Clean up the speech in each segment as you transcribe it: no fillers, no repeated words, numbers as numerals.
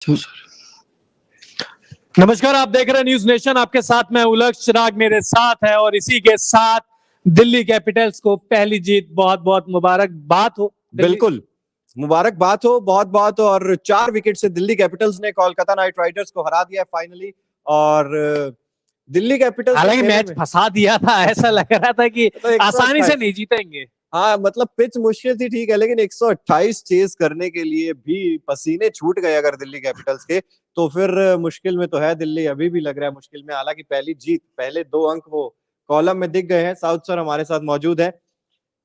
तो सर नमस्कार, आप देख रहे हैं न्यूज नेशन। आपके साथ मैं उलक्ष चिराग मेरे साथ है और इसी के साथ दिल्ली कैपिटल्स को पहली जीत बहुत बहुत मुबारकबाद हो। बिल्कुल मुबारकबाद हो, बहुत बहुत हो। और 4 विकेट से दिल्ली कैपिटल्स ने कोलकाता नाइट राइडर्स को हरा दिया फाइनली। और दिल्ली कैपिटल्स हालांकि मैच फंसा दिया था, ऐसा लग रहा था कि आसानी से नहीं जीतेंगे। हाँ, मतलब पिच मुश्किल थी, ठीक है, लेकिन 128 चेज करने के लिए भी पसीने छूट गए अगर दिल्ली कैपिटल्स के, तो फिर मुश्किल में तो है दिल्ली, अभी भी लग रहा है मुश्किल में। हालांकि पहली जीत, पहले 2 अंक वो कॉलम में दिख गए हैं। साउथ सर हमारे साथ मौजूद है।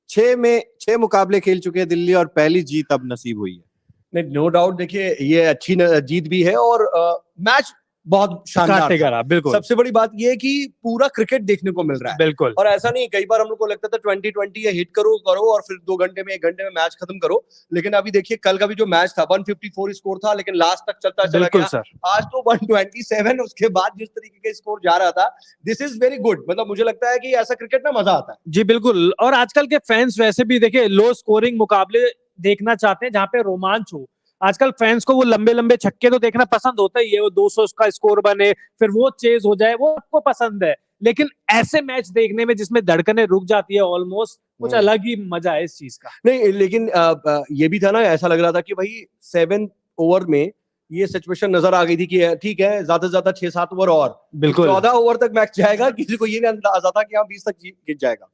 6 मुकाबले खेल चुके हैं दिल्ली और पहली जीत अब नसीब हुई है। नहीं, नो डाउट। देखिए, ये अच्छी जीत भी है और मैच बहुत शानदार था। बिल्कुल। सबसे बड़ी बात ये है कि पूरा क्रिकेट देखने को मिल रहा है। बिल्कुल। और ऐसा नहीं, कई बार हम लोग को लगता था 2020 ये हिट करो और फिर 2 घंटे में 1 घंटे में मैच खत्म करो। लेकिन अभी देखिए, कल का भी जो मैच था 154 स्कोर था, लेकिन लास्ट तक चलता चला गया। सर। आज तो 127, उसके बाद जिस तरीके के स्कोर जा रहा था, दिस इज वेरी गुड। मतलब मुझे लगता है कि ऐसा क्रिकेट में मजा आता है। जी बिल्कुल। और आजकल के फैंस वैसे भी देखिए लो स्कोरिंग मुकाबले देखना चाहते हैं जहां पे रोमांच हो। आजकल फैंस को वो लंबे लंबे छक्के तो देखना पसंद होता ही है, वो 200 का स्कोर बने फिर वो चेज हो जाए, वो आपको पसंद है। लेकिन ऐसे मैच देखने में जिसमें धड़कनें रुक जाती है ऑलमोस्ट, कुछ अलग ही मजा है इस चीज का। नहीं, लेकिन ये भी था ना, ऐसा लग रहा था कि भाई 7 ओवर में ये सिचुएशन नजर आ गई थी कि ठीक है, ज्यादा से ज्यादा 6-7 ओवर और, बिल्कुल 14 ओवर तक मैच जाएगा। किसी को ये नहीं अंदाजा था कि 20 तक जीत जाएगा।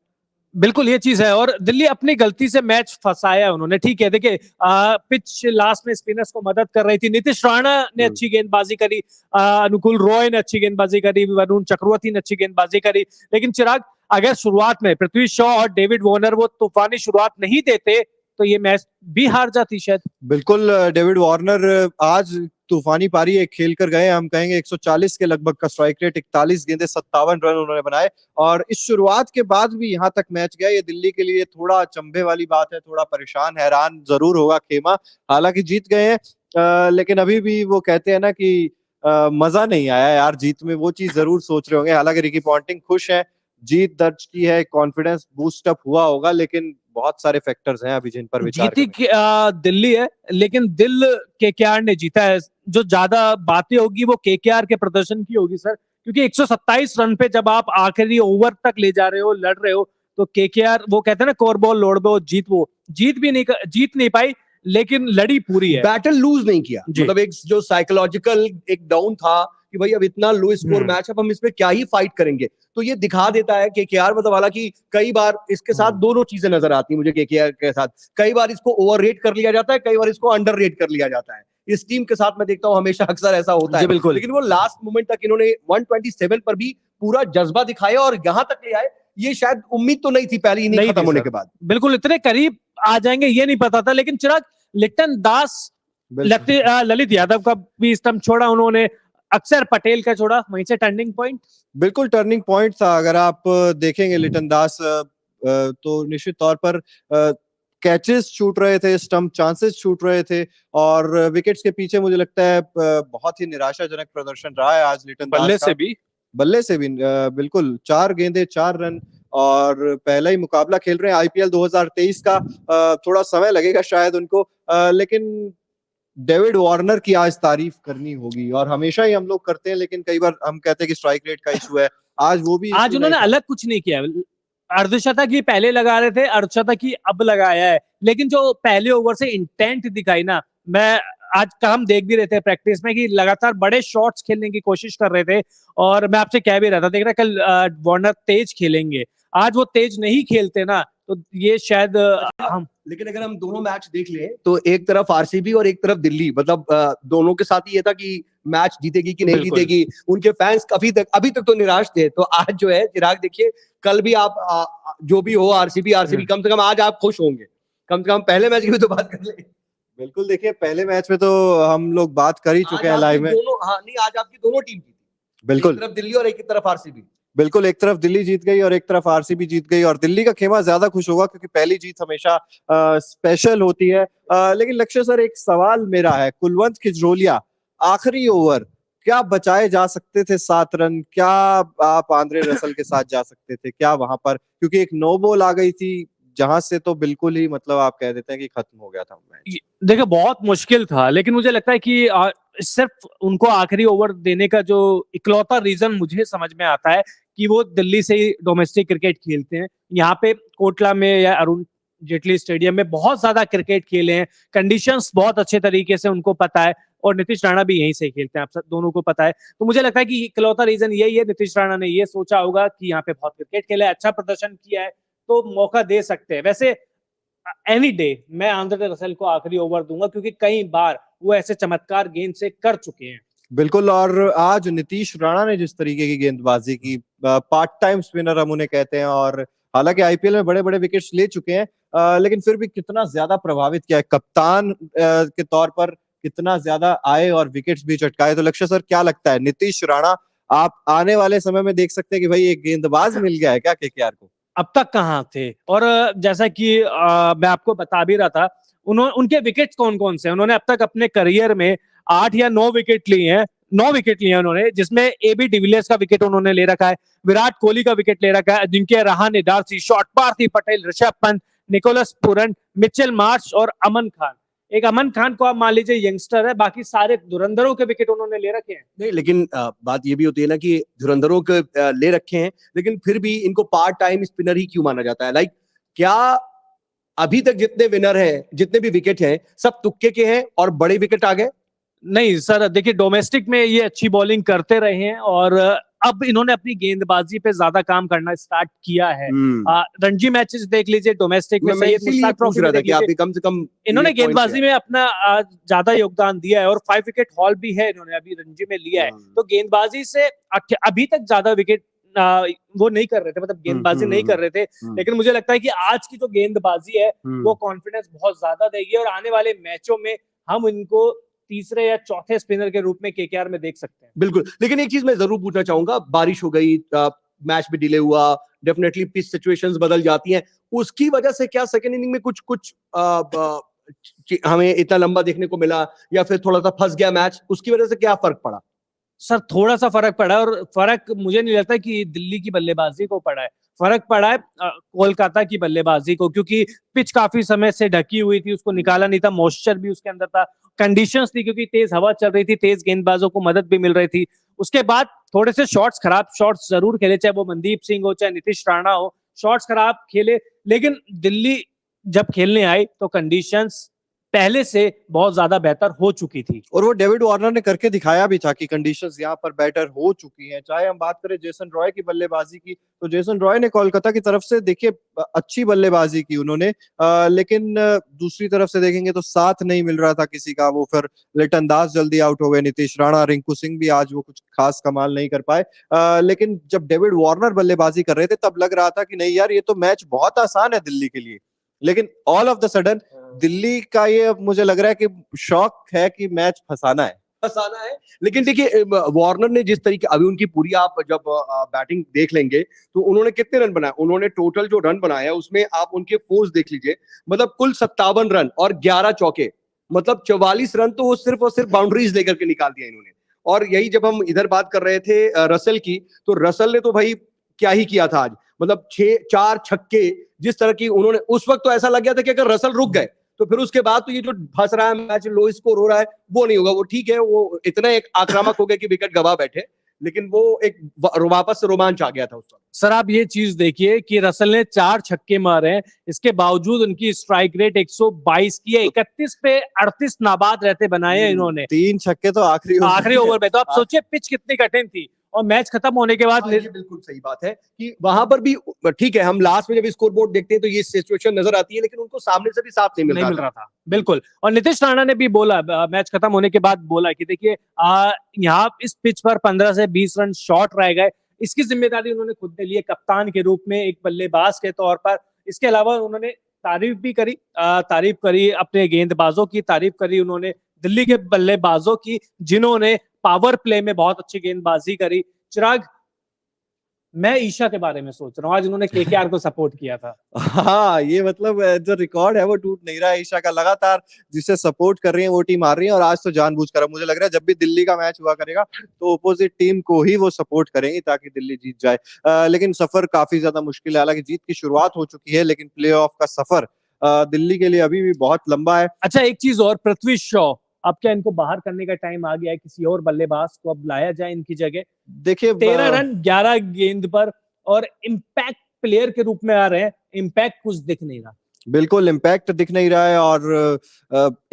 बिल्कुल ये चीज है। और दिल्ली अपनी गलती से मैच फंसाया उन्होंने, ठीक है। देखिए पिच लास्ट में स्पिनर्स को मदद कर रही थी। नीतीश राणा ने अच्छी गेंदबाजी करी, अनुकूल रॉय ने अच्छी गेंदबाजी करी, वरुण चक्रवर्ती ने अच्छी गेंदबाजी करी। लेकिन चिराग, अगर शुरुआत में पृथ्वी शॉ और डेविड वार्नर वो तूफानी शुरुआत नहीं देते तो ये मैच भी हार जाती शायद। बिल्कुल, डेविड वार्नर आज तूफानी पारी एक खेल कर गए। हम कहेंगे 140 के लगभग का स्ट्राइक रेट, 41 गेंदे, 57 रन उन्होंने बनाए। और इस शुरुआत के बाद भी यहाँ तक मैच गया, ये दिल्ली के लिए थोड़ा अचंभे वाली बात है। थोड़ा परेशान हैरान जरूर होगा खेमा। हालांकि जीत गए हैं, लेकिन अभी भी वो कहते हैं ना कि मजा नहीं आया यार जीत में, वो चीज जरूर सोच रहे होंगे। हालांकि रिकी पॉन्टिंग खुश है, जीत दर्ज की है, कॉन्फिडेंस बूस्ट अप हुआ होगा, लेकिन बहुत सारे फैक्टर्स हैं अभी जिन पर विचार जीती दिल्ली है, लेकिन दिल केकेआर ने जीता है। जो ज्यादा बातें होगी वो केकेआर के प्रदर्शन की होगी सर, क्योंकि 127 रन पे जब आप आखिरी ओवर तक ले जा रहे हो, लड़ रहे हो, तो केकेआर वो कहते हैं ना, कोर बॉल लोड बॉल जीत नहीं पाई, लेकिन लड़ी पूरी है, बैटल लूज नहीं किया। मतलब एक जो साइकोलॉजिकल एक डाउन था कि भाई अब इतना लो स्कोर मैच, अब हम इसमें क्या ही फाइट करेंगे, तो ये दिखा देता है केकेआर। मतलब हालांकि कई बार इसके साथ दोनों चीजें नजर आती है मुझे केकेआर के साथ। कई बार इसको ओवररेट कर लिया जाता है, कई बार इसको अंडररेट कर लिया जाता है। इस टीम के साथ मैं देखता हूं हमेशा अक्सर ऐसा होता है। लेकिन वो लास्ट मोमेंट तक इन्होंने 127 पर भी पूरा जज्बा दिखाया और यहाँ तक ले आए, ये शायद उम्मीद तो नहीं थी पहली इनिंग खत्म होने के बाद। बिल्कुल इतने करीब आ जाएंगे ये नहीं पता था। लेकिन चिराग, लिट्टन दास, ललित यादव का भी स्टंप छोड़ा उन्होंने, अक्षर पटेल का छोड़ा, वहीं से टर्निंग पॉइंट। बिल्कुल टर्निंग पॉइंट था। अगर आप देखेंगे लिटन दास, तो निश्चित तौर पर कैचेस छूट रहे थे, स्टंप चांसेस छूट रहे थे, और विकेट्स के पीछे मुझे लगता है बहुत ही निराशाजनक प्रदर्शन रहा है आज लिटन दास का। बल्ले से भी बिल्कुल 4 गेंदे 4 रन, और पहला ही मुकाबला खेल रहे हैं आईपीएल 2023 का। थोड़ा समय लगेगा शायद उनको, लेकिन डेविड वार्नर की आज तारीफ करनी होगी। और हमेशा ही हम लोग करते हैं, लेकिन कई बार हम कहते हैं कि स्ट्राइक रेट का इशू है, आज वो भी आज उन्होंने अलग कुछ नहीं किया। अर्धशतक ही पहले लगा रहे थे, अर्धशतक ही अब लगाया है, लेकिन जो पहले ओवर से इंटेंट दिखाई ना, मैं आज का हम देख भी रहे थे प्रैक्टिस में कि लगातार बड़े शॉट्स खेलने की कोशिश कर रहे थे। और मैं आपसे कह भी रहा था, देख रहा कल वार्नर तेज खेलेंगे, आज वो तेज नहीं खेलते ना, तो ये शायद हम। लेकिन अगर हम दोनों मैच देख लें तो एक तरफ आरसीबी और एक तरफ दिल्ली, मतलब दोनों के साथ ये था कि मैच जीतेगी कि नहीं जीतेगी। उनके फैंस अभी तक तो निराश थे। तो आज जो है चिराग, देखिए कल भी आप जो भी हो, आरसीबी कम से कम आज आप खुश होंगे। कम से कम पहले मैच की भी तो बात कर ले। बिल्कुल, देखिए पहले मैच में तो हम लोग बात कर ही चुके हैं लाइव में। आज आपकी दोनों टीम की, बिल्कुल, एक तरफ दिल्ली और एक तरफ आरसीबी। बिल्कुल, एक तरफ दिल्ली जीत गई और एक तरफ आरसीबी जीत गई। और दिल्ली का खेमा ज्यादा खुश होगा क्योंकि पहली जीत हमेशा स्पेशल होती है। लेकिन लक्ष्य सर, एक सवाल मेरा है, कुलवंत खिजरोलिया आखिरी ओवर क्या बचाए जा सकते थे 7 रन? क्या आप आंद्रे रसल के साथ जा सकते थे क्या वहां पर? क्योंकि एक नो बॉल आ गई थी जहां से तो बिल्कुल ही, मतलब आप कह देते हैं कि खत्म हो गया था मैच। देखिए बहुत मुश्किल था, लेकिन मुझे लगता है कि सिर्फ उनको आखिरी ओवर देने का जो इकलौता रीजन मुझे समझ में आता है कि वो दिल्ली से ही डोमेस्टिक क्रिकेट खेलते हैं। यहाँ पे कोटला में या अरुण जेटली स्टेडियम में बहुत ज्यादा क्रिकेट खेले हैं, कंडीशंस बहुत अच्छे तरीके से उनको पता है, और नीतीश राणा भी यहीं से खेलते हैं, आप सब दोनों को पता है। तो मुझे लगता है कि इकलौता रीजन यही है, नीतीश राणा ने ये सोचा होगा कि यहाँ पे बहुत क्रिकेट खेला है, अच्छा प्रदर्शन किया है, तो मौका दे सकते हैं। वैसे एनी डे मैं आंद्रे रसेल को आखिरी ओवर दूंगा, क्योंकि कई बार वो ऐसे चमत्कार गेंद से कर चुके हैं। बिल्कुल, और आज नीतीश राणा ने जिस तरीके की गेंदबाजी की, पार्ट टाइम स्पिनर हम उन्हें कहते हैं, और हालांकि आईपीएल में बड़े बड़े विकेट्स ले चुके हैं, लेकिन फिर भी कितना ज्यादा प्रभावित किया है कप्तान के तौर पर, कितना ज्यादा आए और विकेट्स भी चटकाए। तो लक्ष्य सर, क्या लगता है, नीतीश राणा आप आने वाले समय में देख सकते हैं कि भाई एक गेंदबाज मिल गया है क्या केकेआर को? अब तक कहाँ थे, और जैसा कि मैं आपको बता भी रहा था, उनके विकेट्स कौन कौन से, उन्होंने अब तक अपने करियर में 8 या 9 विकेट लिए हैं, 9 विकेट लिए हैं उन्होंने, जिसमें एबी डिविलियर्स का विकेट उन्होंने ले रखा है, विराट कोहली का विकेट ले रखा है, Ajinkya Rahane, Darcy Short, Parthiv Patel, Rishabh Pant, Nicholas Pooran, Mitchell Marsh और अमन खान। एक अमन खान को आप मान लीजिए यंगस्टर है, बाकी सारे धुरंधरों के विकेट उन्होंने ले रखे हैं। नहीं, लेकिन बात ये भी होती है ना कि धुरंधरों के ले रखे हैं, लेकिन फिर भी इनको पार्ट टाइम स्पिनर ही क्यों माना जाता है? लाइक क्या अभी तक जितने विनर हैं, जितने भी विकेट हैं, सब तुक्के के हैं और बड़े विकेट आ गए? नहीं सर, देखिए डोमेस्टिक में ये अच्छी बॉलिंग करते रहे हैं, और अब इन्होंने अपनी गेंदबाजी पे ज्यादा काम करना स्टार्ट किया है। रणजी मैचेस देख लीजिए, डोमेस्टिक में सैयद मुश्ताक ट्रॉफी में देख लीजिए, कम से कम इन्होंने गेंदबाजी में अपना ज्यादा योगदान दिया है, और 5 विकेट हॉल भी है इन्होंने अभी रणजी में लिया है। तो गेंदबाजी से अभी तक ज्यादा विकेट वो नहीं कर रहे थे, मतलब गेंदबाजी नहीं कर रहे थे, लेकिन मुझे लगता है कि आज की जो गेंदबाजी है वो कॉन्फिडेंस बहुत ज्यादा देगी, और आने वाले मैचों में हम इनको तीसरे या चौथे स्पिनर के रूप में केकेआर में देख सकते हैं। बिल्कुल, लेकिन एक चीज मैं जरूर पूछना चाहूंगा, बारिश हो गई, मैच भी डिले हुआ, डेफिनेटली पिच सिचुएशंस बदल जाती हैं, उसकी वजह से क्या सेकंड इनिंग में कुछ हमें इतना लंबा देखने को मिला, या फिर थोड़ा सा फंस गया मैच, उसकी वजह से क्या फर्क पड़ा? सर थोड़ा सा फर्क पड़ा है, और फर्क मुझे नहीं लगता कि दिल्ली की बल्लेबाजी को पड़ा है, फर्क पड़ा है कोलकाता की बल्लेबाजी को, क्योंकि पिच काफी समय से ढकी हुई थी, उसको निकाला नहीं था, मॉइस्चर भी उसके अंदर था, कंडीशंस थी क्योंकि तेज हवा चल रही थी, तेज गेंदबाजों को मदद भी मिल रही थी। उसके बाद थोड़े से शॉट्स खराब शॉट्स जरूर खेले, चाहे वो मनदीप सिंह हो चाहे नीतीश राणा हो, शॉट्स खराब खेले, लेकिन दिल्ली जब खेलने आई तो कंडीशंस पहले से बहुत ज्यादा बेहतर हो चुकी थी। और वो डेविड वार्नर ने करके दिखाया भी था कि कंडीशंस यहाँ पर बेटर हो चुकी हैं। चाहे हम बात करें जेसन रॉय की बल्लेबाजी की, तो जेसन रॉय ने कोलकाता की तरफ से देखिए अच्छी बल्लेबाजी की उन्होंने, लेकिन दूसरी तरफ से देखेंगे तो साथ नहीं मिल रहा था किसी का। वो फिर लिटन दास जल्दी आउट हो गए, नीतीश राणा, रिंकू सिंह भी आज वो कुछ खास कमाल नहीं कर पाए, लेकिन जब डेविड वार्नर बल्लेबाजी कर रहे थे तब लग रहा था कि नहीं यार, ये तो मैच बहुत आसान है दिल्ली के लिए। लेकिन all of the sudden Delhi का ये मुझे लग रहा है कि शौक है कि मैच फंसाना है। लेकिन देखिए वार्नर ने जिस तरीके, अभी उनकी पूरी आप जब बैटिंग देख लेंगे तो उन्होंने कितने रन बनाए, उन्होंने टोटल जो रन बनाए हैं उसमें आप उनके फोर्स देख लीजिए, मतलब कुल 57 रन और 11 चौके, मतलब 44 रन तो वो सिर्फ और सिर्फ बाउंड्रीज लेकर के निकाल दिया इन्होंने। और यही जब हम इधर बात कर रहे थे रसल की, तो रसल ने तो भाई क्या ही किया था आज, मतलब 4 छक्के, जिस तरह की उन्होंने, उस वक्त तो ऐसा लग गया था कि अगर रसल रुक गए तो फिर उसके बाद तो ये जो फंस रहा है मैच, लो स्कोर हो रहा है, वो नहीं होगा। वो ठीक है, वो इतना एक आक्रामक हो गया कि विकेट गवा बैठे, लेकिन वो एक वापस से रोमांच आ गया था उस वक्त। सर आप ये चीज देखिए कि रसल ने 4 छक्के मारे हैं, इसके बावजूद उनकी स्ट्राइक रेट 122 की है, 31 पे 38 नाबाद रहते बनाए हैं इन्होंने, 3 छक्के तो आखिरी ओवर में। तो आप सोचिए पिच कितनी कठिन थी, और मैच खत्म होने के बाद ये बिल्कुल सही बात है कि वहां पर भी ठीक है, हम लास्ट में जब स्कोर बोर्ड देखते हैं तो ये सिचुएशन नजर आती है, लेकिन उनको सामने से भी साफ नहीं मिल रहा था। बिल्कुल, और नीतीश राणा ने भी बोला मैच खत्म होने के बाद, बोला कि देखिए यहाँ इस पिच पर 15 से 20 रन शॉर्ट रह गए, इसकी जिम्मेदारी उन्होंने खुद ने ली है कप्तान के रूप में, एक बल्लेबाज के तौर पर। इसके अलावा उन्होंने तारीफ भी करी, तारीफ करी अपने गेंदबाजों की, तारीफ करी उन्होंने दिल्ली के बल्लेबाजों की, जिन्होंने पावर प्ले में बहुत अच्छी गेंदबाजी करी। चिराग, मैं ईशा के बारे में सोच रहा हूँ, आज उन्होंने केकेआर को सपोर्ट किया था। हाँ, ये मतलब जो रिकॉर्ड है वो टूट नहीं रहा है ईशा का, लगातार जिसे सपोर्ट कर रही है वो टीम हार रही है, और आज तो जानबूझकर, मुझे लग रहा है जब भी दिल्ली का मैच हुआ करेगा तो अपोजिट टीम को ही वो सपोर्ट करेंगी ताकि दिल्ली जीत जाए। लेकिन सफर काफी ज्यादा मुश्किल है, हालांकि जीत की शुरुआत हो चुकी है, लेकिन प्ले ऑफ का सफर दिल्ली के लिए अभी भी बहुत लंबा है। अच्छा एक चीज और, पृथ्वी शॉ अब क्या इनको बाहर करने का टाइम आ गया है, किसी और बल्लेबाज को अब लाया जाए इनकी जगह? देखिए 13 रन 11 गेंद पर और इम्पैक्ट प्लेयर के रूप में आ रहे हैं, इम्पैक्ट कुछ दिख नहीं रहा। बिल्कुल इम्पैक्ट दिख नहीं रहा है और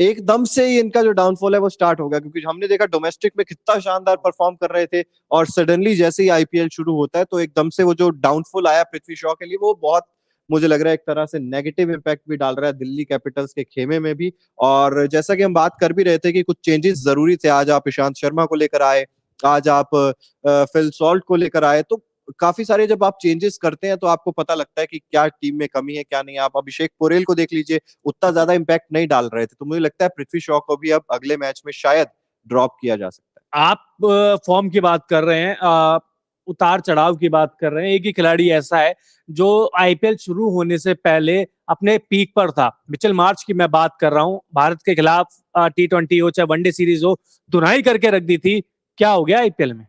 एकदम से ही इनका जो डाउनफॉल है वो स्टार्ट हो गया, क्योंकि हमने देखा डोमेस्टिक में कितना शानदार परफॉर्म कर रहे थे और सडनली जैसे ही आईपीएल शुरू होता है तो एकदम से वो जो डाउनफॉल आया पृथ्वी शॉ के लिए, वो बहुत मुझे लग रहा है एक तरह से नेगेटिव इम्पैक्ट भी डाल रहा है दिल्ली कैपिटल्स के खेमे में भी। और जैसा कि हम बात कर भी रहे थे कि कुछ चेंजेस जरूरी थे, आज आप ईशांत शर्मा को लेकर आए, आज आप फिल सॉल्ट को लेकर आए, तो काफी सारे जब आप चेंजेस करते हैं तो आपको पता लगता है कि क्या टीम में कमी है क्या नहीं है। आप अभिषेक पोरेल को देख लीजिए, उतना ज्यादा इम्पैक्ट नहीं डाल रहे थे, तो मुझे लगता है पृथ्वी शॉ को भी अब अगले मैच में शायद ड्रॉप किया जा सकता है। आप फॉर्म की बात कर रहे हैं, उतार चढ़ाव की बात कर रहे हैं। एक ही खिलाड़ी ऐसा है जो आईपीएल शुरू होने से पहले अपने पीक पर था, मिचेल मार्श की मैं बात कर रहा हूं। भारत के खिलाफ T20 हो चाहे वनडे सीरीज हो, धुनाई करके रख दी थी। क्या हो गया आईपीएल में?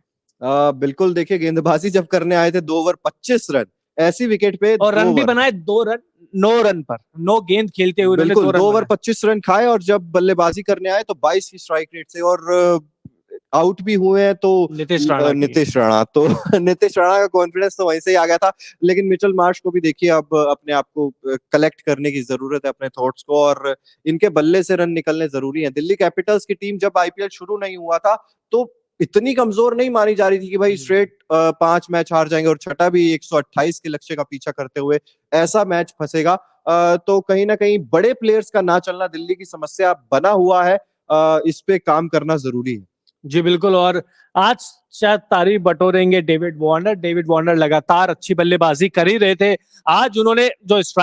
बिल्कुल, देखिए गेंदबाजी जब करने आए थे 2 ओवर 25 रन, ऐसी विकेट पे और 2 रन भी ओवर, बनाए 2 रन 9 रन पर, 9 गेंद खेलते हुए उन्होंने 2 बिल्कुल रन 2 ओवर बनाए। 25 रन खाए और जब बल्लेबाजी करने आए तो 22 की स्ट्राइक रेट से, और आउट भी हुए हैं तो नीतीश राणा की। नीतीश राणा तो नीतीश राणा का कॉन्फिडेंस तो वहीं से ही आ गया था। लेकिन मिचेल मार्श को भी देखिए अब अपने आप को कलेक्ट करने की जरूरत है, अपने थॉट्स को, और इनके बल्ले से रन निकलने जरूरी है। दिल्ली कैपिटल्स की टीम जब आईपीएल शुरू नहीं हुआ था तो इतनी कमजोर नहीं मानी जा रही थी कि भाई स्ट्रेट 5 मैच हार जाएंगे और छठा भी 128 के लक्ष्य का पीछा करते हुए ऐसा मैच फंसेगा। तो कहीं ना कहीं बड़े प्लेयर्स का ना चलना दिल्ली की समस्या बना हुआ है, इस पे काम करना जरूरी है। जी बिल्कुल। और आज शायद तारीफ बटोरेंगे डेविड वार्नर। डेविड वार्नर लगातार अच्छी बल्लेबाजी कर ही रहे थे, आज उन्होंने जो स्ट्राइक